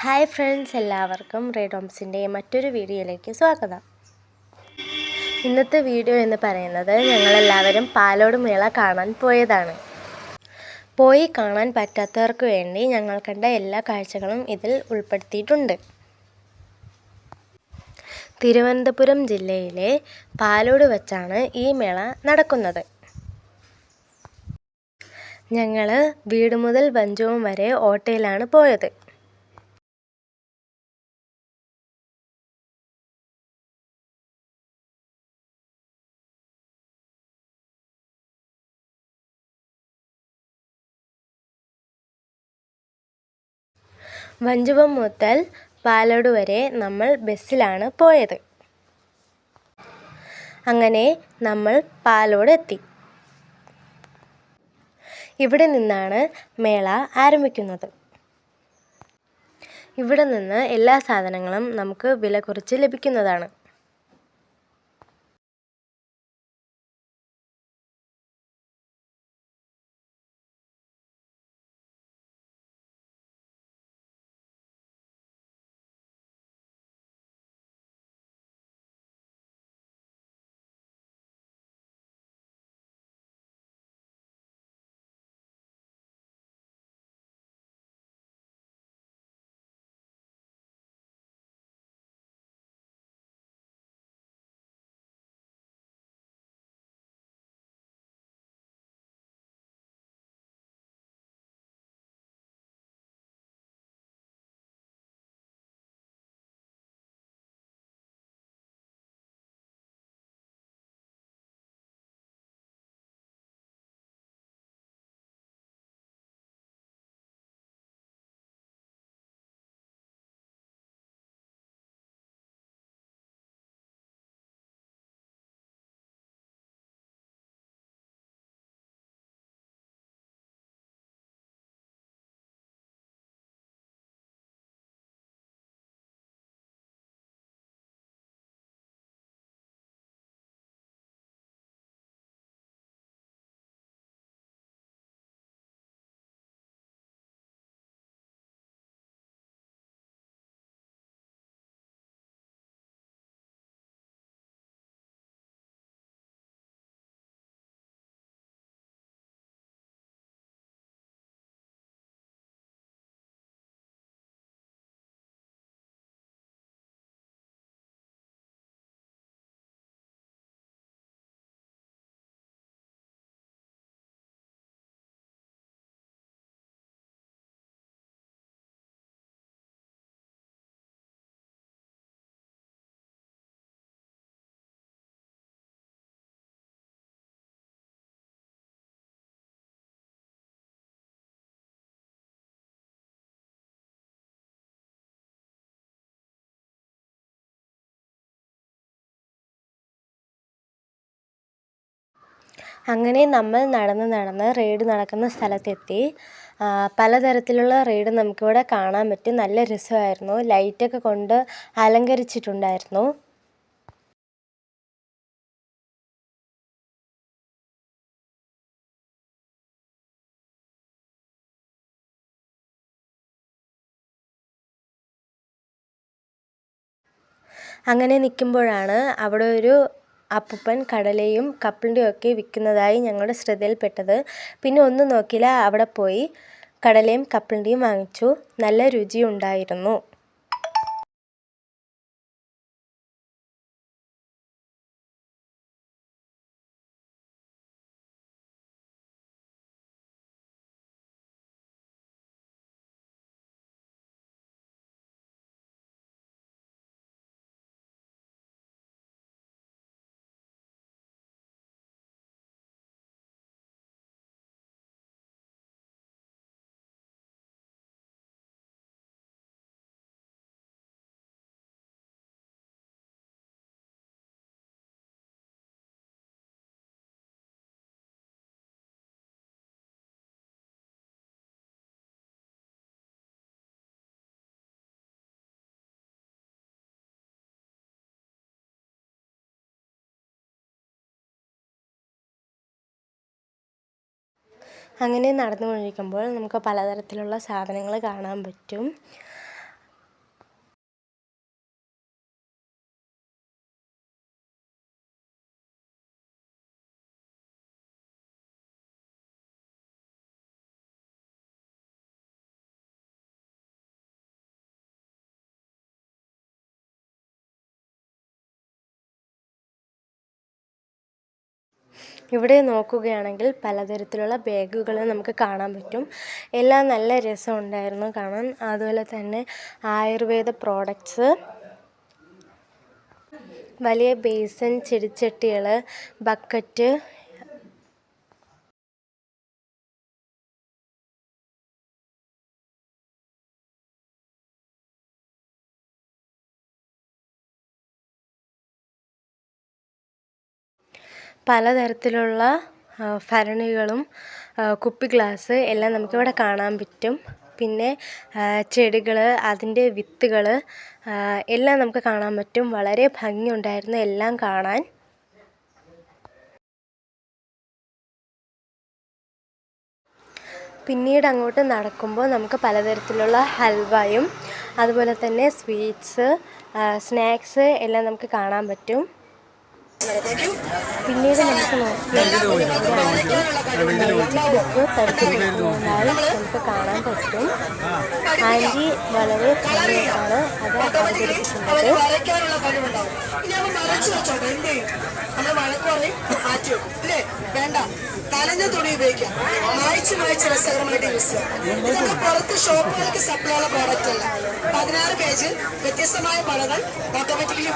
Hi friends, എല്ലാവർക്കും റേഡോംസിൻ്റെ മറ്റൊരു വീഡിയോയിലേക്ക് സ്വാഗതം. ഇന്നത്തെ വീഡിയോ എന്ന് പറയുന്നത് ഞങ്ങളെല്ലാവരും പാലോട് മേള കാണാൻ പോയതാണ്. പോയി കാണാൻ പറ്റാത്തവർക്ക് വേണ്ടി ഞങ്ങൾ കണ്ട എല്ലാ കാഴ്ചകളും ഇതിൽ ഉൾപ്പെടുത്തിയിട്ടുണ്ട്. തിരുവനന്തപുരം ജില്ലയിലെ പാലോട് വച്ചാണ് ഈ മേള നടക്കുന്നത്. ഞങ്ങൾ വീട് മുതൽ വഞ്ചവും വരെ ഓട്ടോയിലാണ് പോയത്. വഞ്ചുവം മുതൽ പാലോട് വരെ നമ്മൾ ബസ്സിലാണ് പോയത്. അങ്ങനെ നമ്മൾ പാലോട് എത്തി. ഇവിടെ നിന്നാണ് മേള ആരംഭിക്കുന്നത്. ഇവിടെ നിന്ന് എല്ലാ സാധനങ്ങളും നമുക്ക് വില കുറച്ച് ലഭിക്കുന്നതാണ്. അങ്ങനെ നമ്മൾ നടന്ന് റൈഡ് നടക്കുന്ന സ്ഥലത്തെത്തി. പലതരത്തിലുള്ള റൈഡ് നമുക്കിവിടെ കാണാൻ പറ്റും. നല്ല രസമായിരുന്നു. ലൈറ്റൊക്കെ കൊണ്ട് അലങ്കരിച്ചിട്ടുണ്ടായിരുന്നു. അങ്ങനെ നിൽക്കുമ്പോഴാണ് അവിടെ ഒരു അപ്പൂപ്പൻ കടലയും കപ്പലണ്ടിയും ഒക്കെ വിൽക്കുന്നതായി ഞങ്ങളുടെ ശ്രദ്ധയിൽപ്പെട്ടത്. പിന്നെ ഒന്നും നോക്കിയില്ല, അവിടെ പോയി കടലയും കപ്പലണ്ടിയും വാങ്ങിച്ചു. നല്ല രുചിയുണ്ടായിരുന്നു. അങ്ങനെ നടന്നുകൊണ്ടിരിക്കുമ്പോൾ നമുക്ക് പലതരത്തിലുള്ള സാധനങ്ങൾ കാണാൻ പറ്റും. ഇവിടെ നോക്കുകയാണെങ്കിൽ പലതരത്തിലുള്ള ബാഗുകൾ നമുക്ക് കാണാൻ പറ്റും. എല്ലാം നല്ല രസമുണ്ടായിരുന്നു കാണാൻ. അതുപോലെ തന്നെ ആയുർവേദ പ്രോഡക്ട്സ്, വലിയ ബേസൻ, ചെടിച്ചട്ടികൾ, ബക്കറ്റ്, പലതരത്തിലുള്ള ഭരണികളും കുപ്പി ഗ്ലാസ് എല്ലാം നമുക്കിവിടെ കാണാൻ പറ്റും. പിന്നെ ചെടികൾ, അതിൻ്റെ വിത്തുകൾ എല്ലാം നമുക്ക് കാണാൻ പറ്റും. വളരെ ഭംഗിയുണ്ടായിരുന്നു എല്ലാം കാണാൻ. പിന്നീട് അങ്ങോട്ട് നടക്കുമ്പോൾ നമുക്ക് പലതരത്തിലുള്ള ഹൽവയും അതുപോലെ തന്നെ സ്വീറ്റ്സ്, സ്നാക്സ് എല്ലാം നമുക്ക് കാണാൻ പറ്റും. പിന്നീട് നമുക്ക് മാജിക് ബുക്ക് പരിചയപ്പെടുത്തുന്നതായി നമുക്ക് കാണാൻ പറ്റും. ആൻറ്റി വളരെ ഭംഗിയായിട്ടാണ് അത് അവതരിപ്പിക്കുന്നത്. നനഞ്ഞ തുണി ഉപയോഗിക്കാം, മായ്ച്ച് രസകരമായിട്ട് യൂസ് ചെയ്യാം. ഇത് പുറത്ത് ഷോപ്പുകൾക്ക് സപ്ലൈ ഉള്ള പ്രോഡക്റ്റ് അല്ല. 16 പേജിൽ വ്യത്യസ്തമായ പടങ്ങൾ ഓട്ടോമാറ്റിക്കലി